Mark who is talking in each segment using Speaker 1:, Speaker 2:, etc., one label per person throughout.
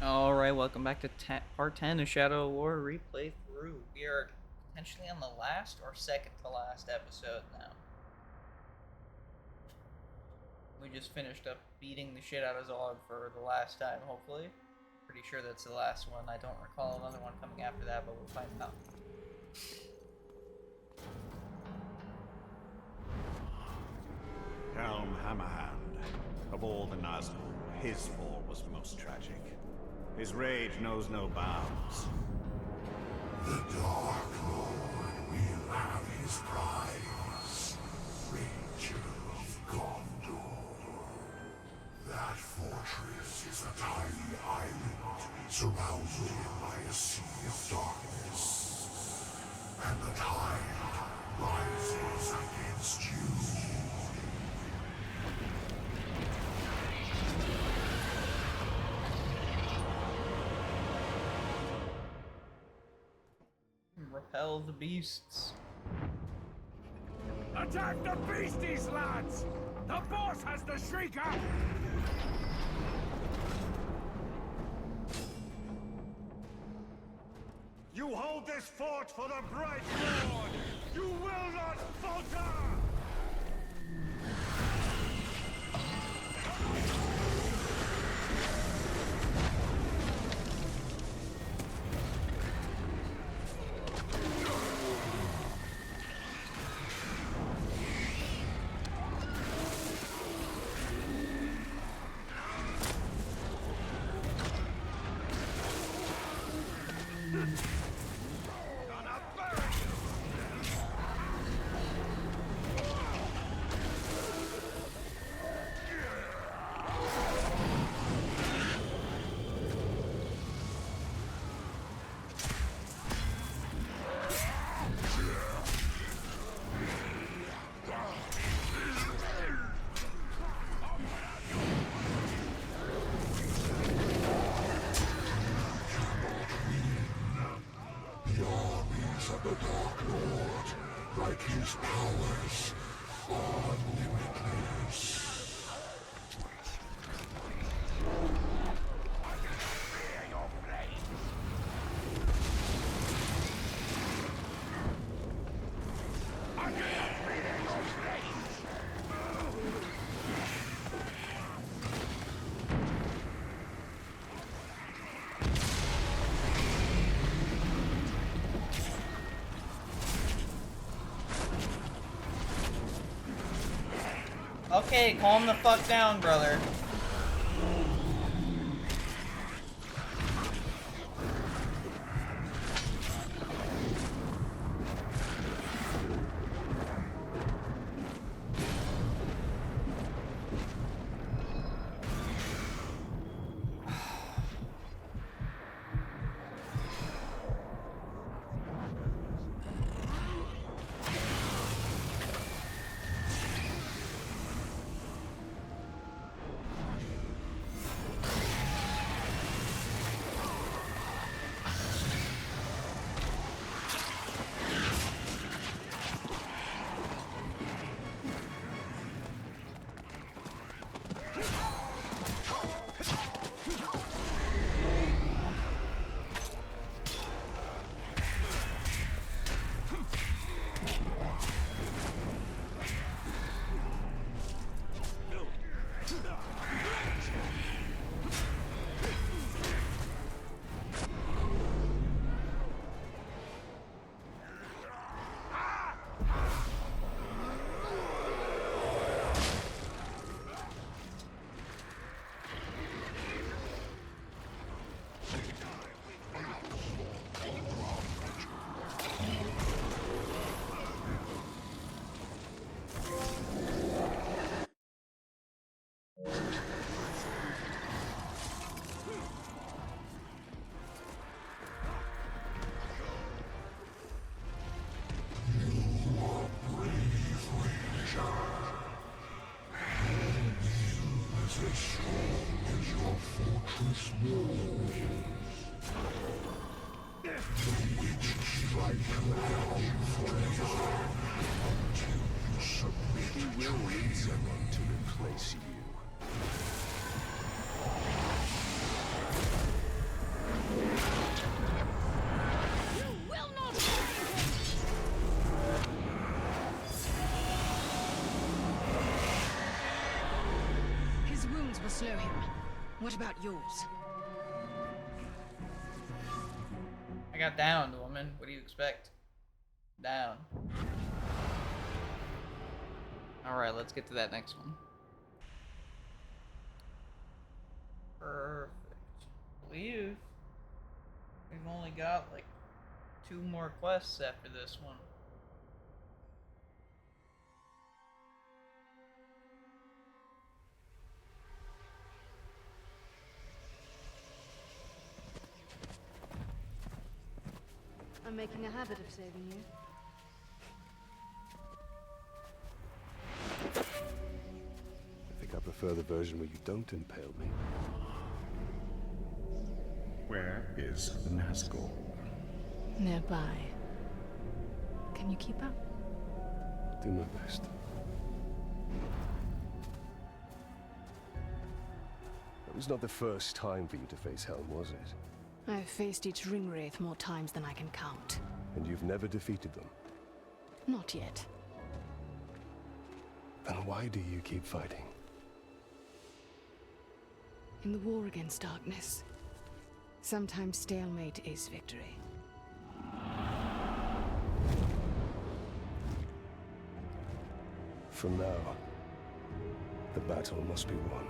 Speaker 1: Alright, welcome back to part 10 of Shadow of War Replay Through. We are potentially on the last or second to last episode now. We just finished up beating the shit out of Zog for the last time, hopefully. Pretty sure that's the last one. I don't recall another one coming after that, but we'll find out.
Speaker 2: Helm Hammerhand. Of all the Nazgul, his fall was most tragic. His rage knows no bounds.
Speaker 3: The Dark Lord will have his prize. Ranger of Gondor. That fortress is a tiny island surrounded by a sea of darkness. And the tide rises against you.
Speaker 1: Repel the beasts.
Speaker 4: Attack the beasties, lads! The boss has the shrieker!
Speaker 2: You hold this fort for the Bright Lord! You will not falter! The Dark Lord, like his powers, are limitless. I can fear your flames. I can fear your flames.
Speaker 1: Okay, calm the fuck down, brother.
Speaker 3: He will need someone to replace you.
Speaker 5: slow him. What about yours?
Speaker 1: I got downed, woman. What do you expect? Down. Alright, let's get to that next one. Perfect. I believe we've only got like 2 more quests after this one.
Speaker 6: I'm making a habit of saving you.
Speaker 7: I think I prefer the version where you don't impale me.
Speaker 3: Where is the Nazgul?
Speaker 5: Nearby. Can you keep up?
Speaker 7: Do my best. It was not the first time for you to face Helm, was it?
Speaker 5: I've faced each ringwraith more times than I can count.
Speaker 7: And you've never defeated them?
Speaker 5: Not yet.
Speaker 7: Then why do you keep fighting?
Speaker 5: In the war against darkness, sometimes stalemate is victory.
Speaker 7: For now, the battle must be won.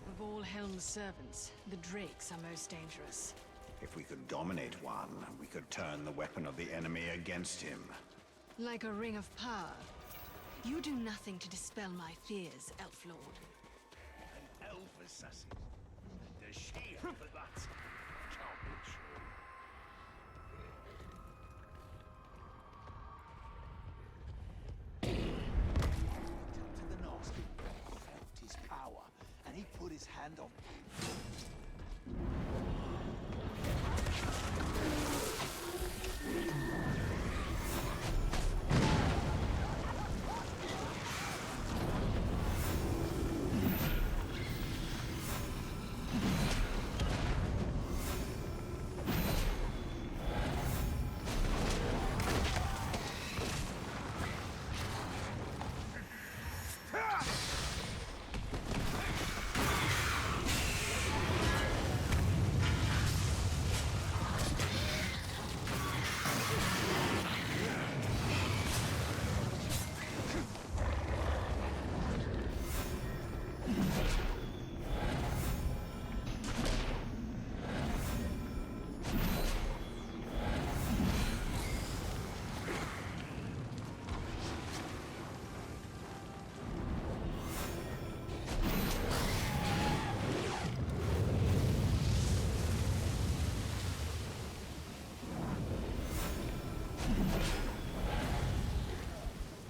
Speaker 5: Of all Helm's servants, the Drakes are most dangerous.
Speaker 2: If we could dominate one, we could turn the weapon of the enemy against him.
Speaker 5: Like a ring of power. You do nothing to dispel my fears, Elf Lord.
Speaker 4: An elf assassin. And a shield for that. Can't be true.
Speaker 8: To the Nazgul, felt his power, and he put his hand on me.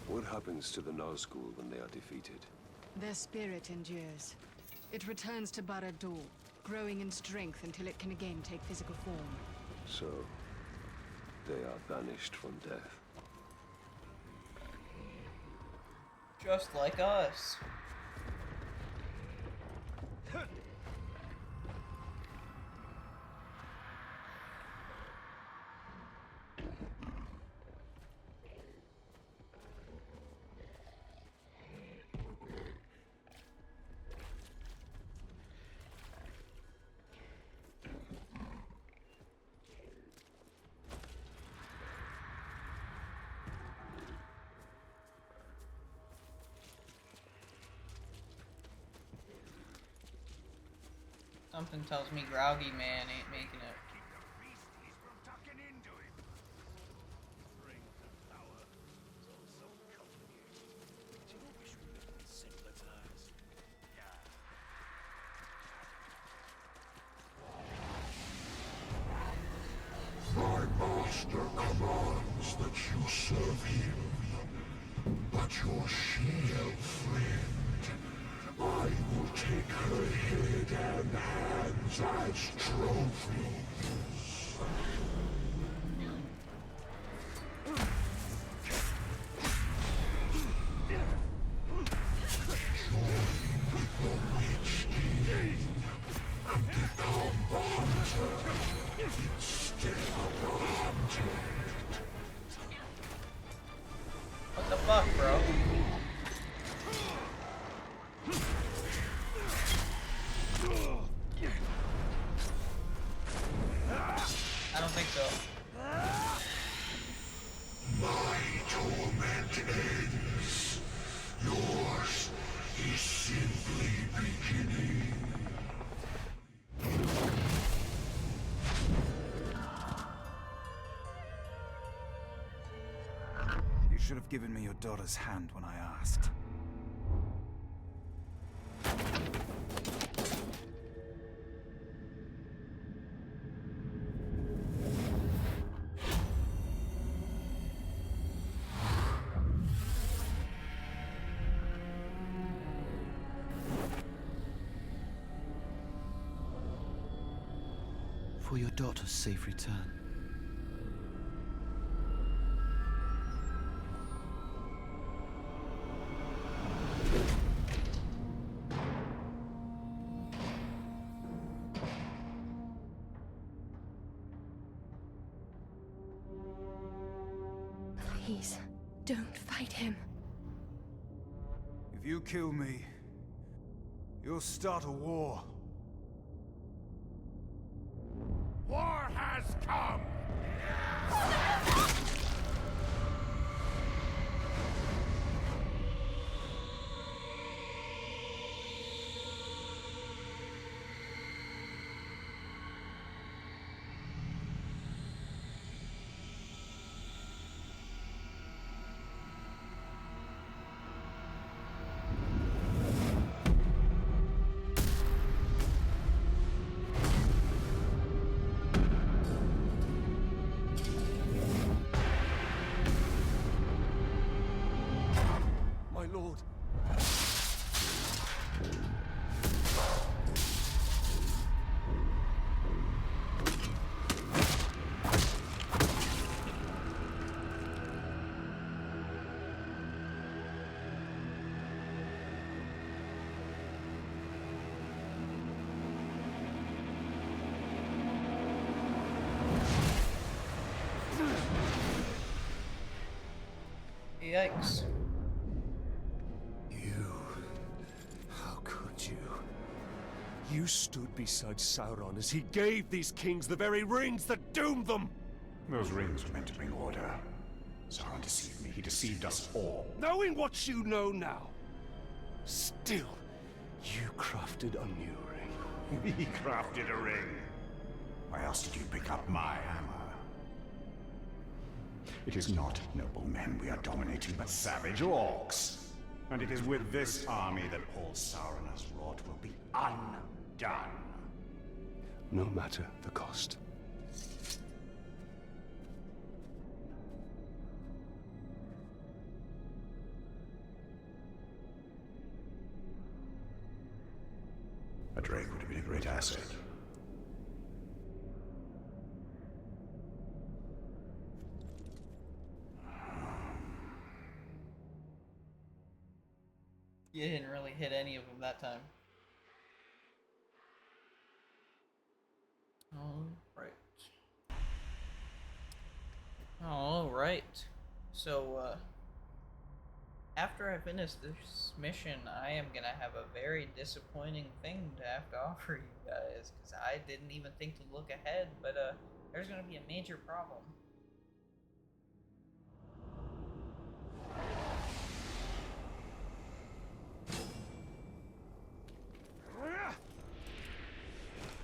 Speaker 7: What happens to the Nazgul when they are defeated?
Speaker 5: Their spirit endures. It returns to Barad-dûr, growing in strength until it can again take physical form.
Speaker 7: So, they are banished from death.
Speaker 1: Just like us. Something tells me Groggy Man ain't making it.
Speaker 4: Keep the beasties from tucking into him. Strength and power is also complicated. Do you wish we lived in simpler times? Yeah.
Speaker 9: serve him, but your she-elf friend, I will take her head and hands as trophies.
Speaker 1: What the fuck, bro? I don't think so.
Speaker 9: My torment ends. Yours is simply beginning.
Speaker 10: You should have given me your daughter's hand when I asked. For your daughter's safe return.
Speaker 6: Please, don't fight him.
Speaker 10: If you kill me, you'll start a war.
Speaker 4: War has come!
Speaker 8: My lord.
Speaker 1: Yikes.
Speaker 8: How could you? You stood beside Sauron as he gave these kings the very rings that doomed them!
Speaker 3: Those rings were meant to bring order. Sauron deceived me. He deceived us all.
Speaker 8: Knowing what you know now, still, you crafted a new ring.
Speaker 2: He crafted a ring. Why else did you pick up my hammer? It is not noble men we are dominating, but savage orcs. And it is with this army that all Sauron has wrought will be undone.
Speaker 8: No matter the cost.
Speaker 2: A Drake would have been a great asset.
Speaker 1: You didn't really hit any of them that time. Alright. So, after I finish this mission, I am gonna have a very disappointing thing to have to offer you guys, because I didn't even think to look ahead, but, there's gonna be a major problem.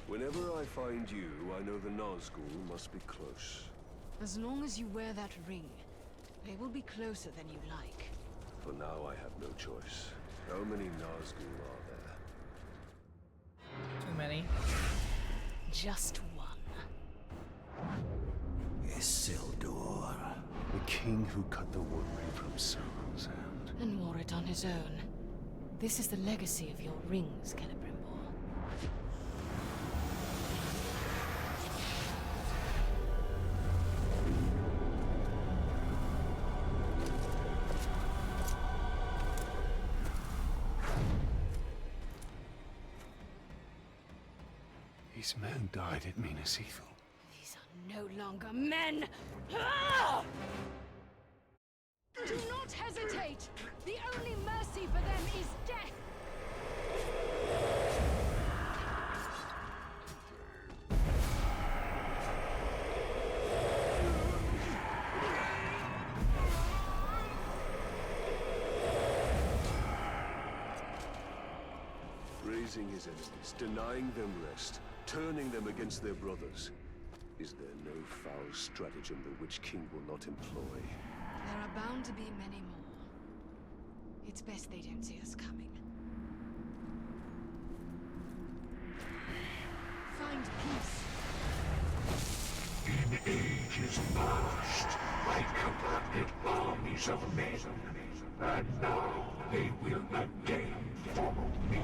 Speaker 11: Whenever I find you, I know the Nazgul must be close.
Speaker 5: As long as you wear that ring, they will be closer than you like.
Speaker 11: For now, I have no choice. How many Nazgul are there?
Speaker 1: Too many.
Speaker 5: Just one.
Speaker 2: Isildur, the king
Speaker 8: king who cut the one ring from Sauron's hand.
Speaker 5: And wore it on his own. This is the legacy of your rings, Celebrimbor.
Speaker 8: These men died at Minas Ithil.
Speaker 5: These are no longer men! Ah! Do not hesitate! The only mercy for them is death!
Speaker 11: Raising his enemies, denying them rest, turning them against their brothers. Is there no foul stratagem the Witch King will not employ?
Speaker 5: There are bound to be many more. It's best they don't see us coming. Find peace.
Speaker 9: In ages past, I commanded armies of men, and now they will again follow me.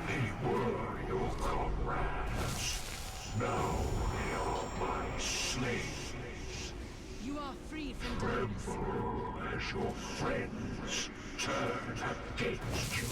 Speaker 9: They were your comrades. Now they are my slaves.
Speaker 5: You are freed from darkness.
Speaker 9: Tremble as your friends turn against you.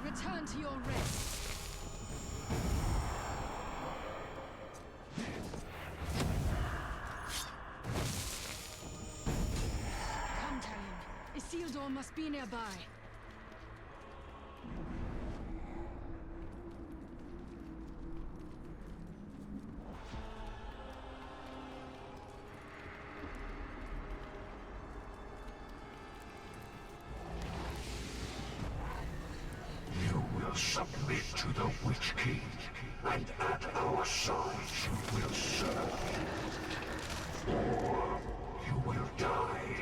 Speaker 5: Return to your rest. Come, Talion. Isildur must be nearby.
Speaker 9: Submit to the Witch King, and at our side you will serve. Or you will die,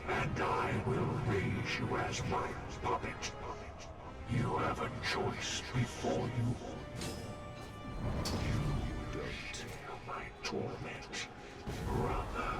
Speaker 9: and I will raise you as my puppet. You have a choice before you. You don't feel my torment, brother.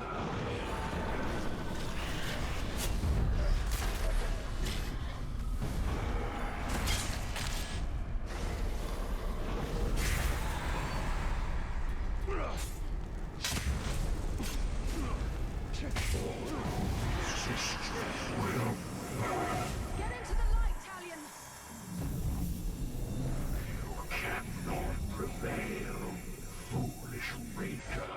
Speaker 5: Get into the light, Talion!
Speaker 9: You cannot prevail, foolish Raker.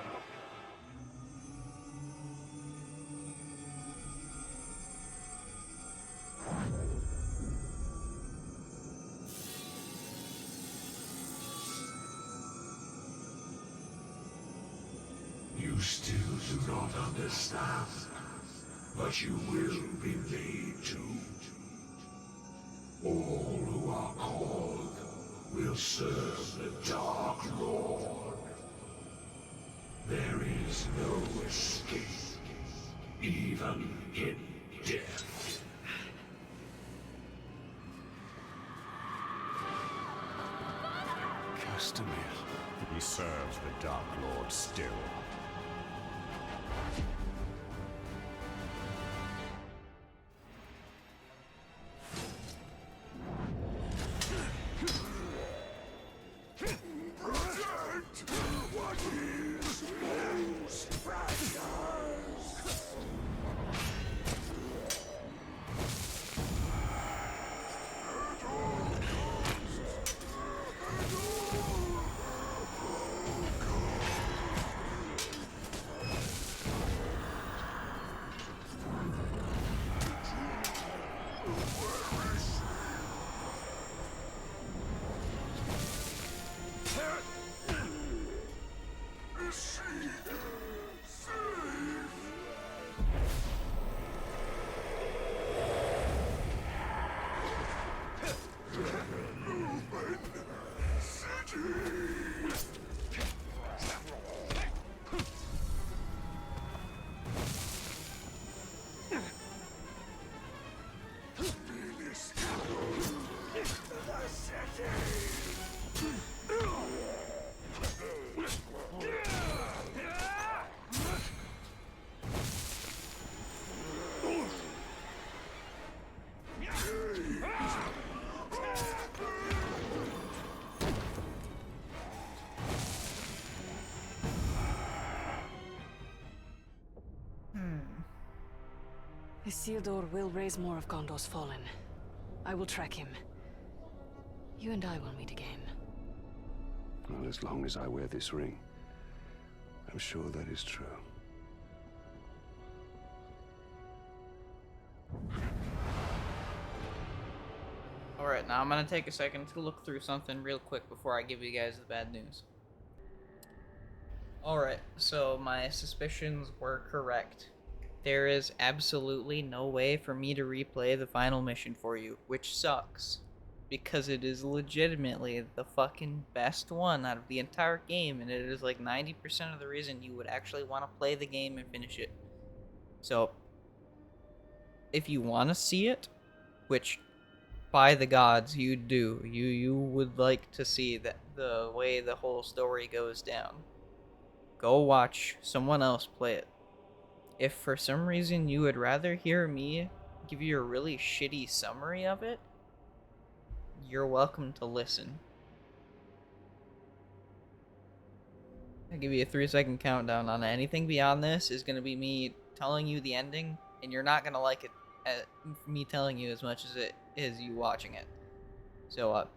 Speaker 9: You still do not understand, but you will be made to. All who are called will serve the Dark Lord. There is no escape, even in death.
Speaker 8: Castamere.
Speaker 2: He serves the Dark Lord still.
Speaker 5: Isildur will raise more of Gondor's fallen. I will track him. You and I will meet again.
Speaker 11: Well, as long as I wear this ring, I'm sure that is true.
Speaker 1: Alright, now I'm gonna take a second to look through something real quick before I give you guys the bad news. Alright, so my suspicions were correct. There is absolutely no way for me to replay the final mission for you, which sucks. Because it is legitimately the fucking best one out of the entire game, and it is like 90% of the reason you would actually want to play the game and finish it. So, if you want to see it, which by the gods you do, you would like to see that the way the whole story goes down, go watch someone else play it. If for some reason you would rather hear me give you a really shitty summary of it, you're welcome to listen. I'll give you a 3-second countdown on it. Anything beyond this is going to be me telling you the ending, and you're not going to like it, me telling you as much as it is you watching it. So,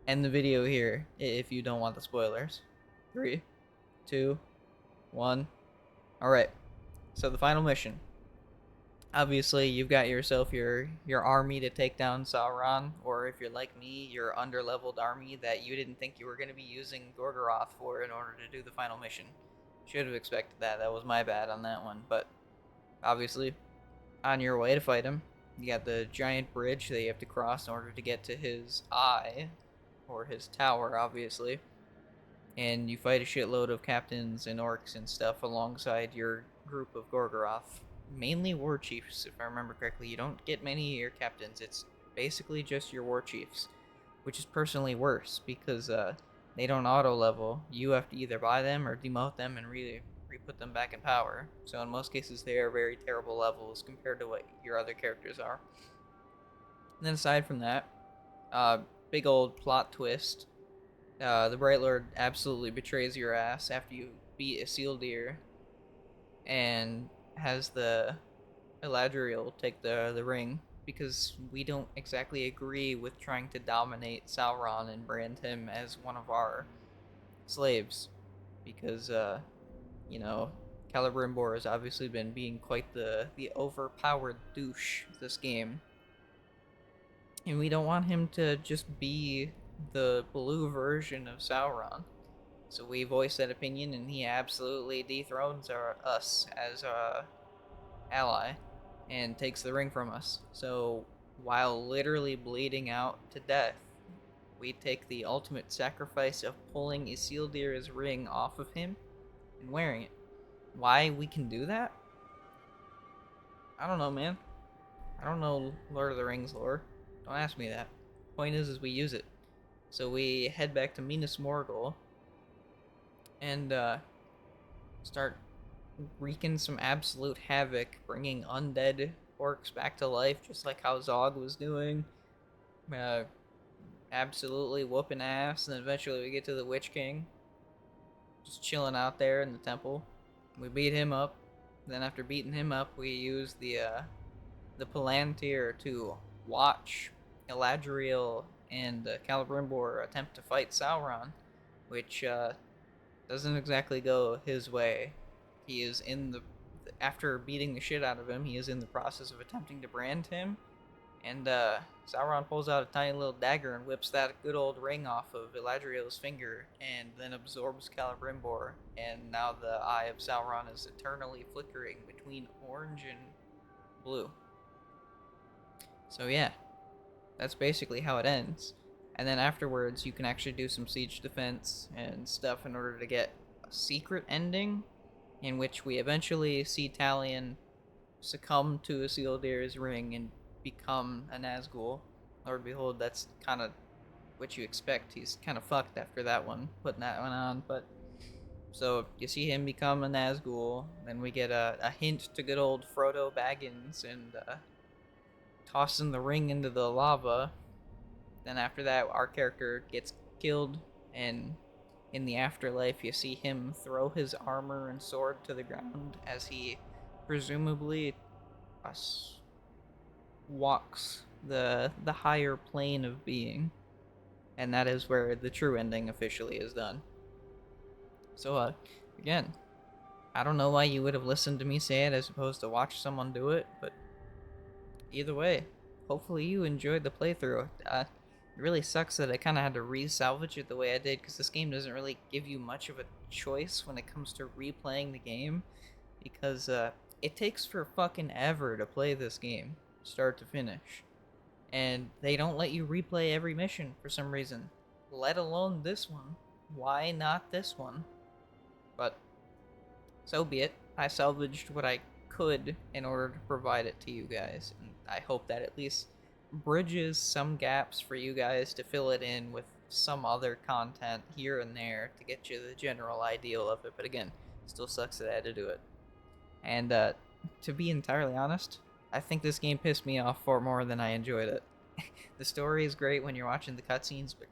Speaker 1: end the video here if you don't want the spoilers. 3, 2, 1. Alright, so the final mission. Obviously, you've got yourself your army to take down Sauron, or if you're like me, your underleveled army that you didn't think you were going to be using Gorgoroth for in order to do the final mission. Should have expected that. That was my bad on that one. But obviously, on your way to fight him, you got the giant bridge that you have to cross in order to get to his eye, or his tower, obviously. And you fight a shitload of captains and orcs and stuff alongside your group of Gorgoroth. Mainly war chiefs, if I remember correctly. You don't get many of your captains. It's basically just your war chiefs, which is personally worse because they don't auto level. You have to either buy them or demote them and re-put them back in power. So in most cases, they are very terrible levels compared to what your other characters are. And then aside from that, big old plot twist. The Bright Lord absolutely betrays your ass after you beat Isildur and has the Eladriel take the ring, because we don't exactly agree with trying to dominate Sauron and brand him as one of our slaves, because you know, Celebrimbor has obviously been being quite the overpowered douche this game, and we don't want him to just be the blue version of Sauron. So we voice that opinion, and he absolutely dethrones us as a ally and takes the ring from us. So while literally bleeding out to death, we take the ultimate sacrifice of pulling Isildur's ring off of him and wearing it. Why we can do that? I don't know, man. I don't know Lord of the Rings lore. Don't ask me that. Point is we use it. So we head back to Minas Morgul and start wreaking some absolute havoc, bringing undead orcs back to life, just like how Zog was doing. Absolutely whooping ass, and then eventually we get to the Witch King, just chilling out there in the temple. We beat him up. Then after beating him up, we use the Palantir to watch Eladriel and Celebrimbor attempt to fight Sauron, which doesn't exactly go his way. He is after beating the shit out of him, he is in the process of attempting to brand him, and Sauron pulls out a tiny little dagger and whips that good old ring off of Eladriel's finger, and then absorbs Celebrimbor, and now the eye of Sauron is eternally flickering between orange and blue. So yeah, that's basically how it ends. And then afterwards, you can actually do some siege defense and stuff in order to get a secret ending, in which we eventually see Talion succumb to Isildur's ring and become a Nazgul. Lord behold, that's kind of what you expect. He's kind of fucked after that one, putting that one on. But so you see him become a Nazgul, then we get a hint to good old Frodo Baggins and tossing the ring into the lava. Then after that, our character gets killed, and in the afterlife, you see him throw his armor and sword to the ground as he presumably walks the higher plane of being, and that is where the true ending officially is done. So again, I don't know why you would have listened to me say it as opposed to watch someone do it, but either way, hopefully you enjoyed the playthrough. It really sucks that I kind of had to re-salvage it the way I did, because this game doesn't really give you much of a choice when it comes to replaying the game, because it takes for fucking ever to play this game, start to finish. And they don't let you replay every mission for some reason, let alone this one. Why not this one? But so be it. I salvaged what I could in order to provide it to you guys, and I hope that at least bridges some gaps for you guys to fill it in with some other content here and there to get you the general ideal of it. But again, still sucks that I had to do it. And to be entirely honest, I think this game pissed me off far more than I enjoyed it. The story is great when you're watching the cutscenes, but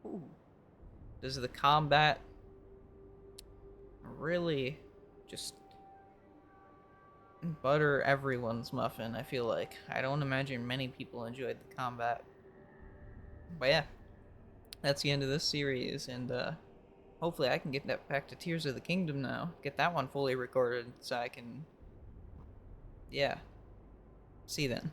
Speaker 1: ooh, does the combat really just butter everyone's muffin? I feel like I don't imagine many people enjoyed the combat. But yeah, that's the end of this series, and hopefully I can get that back to Tears of the Kingdom now. Get that one fully recorded so I can, yeah. See you then.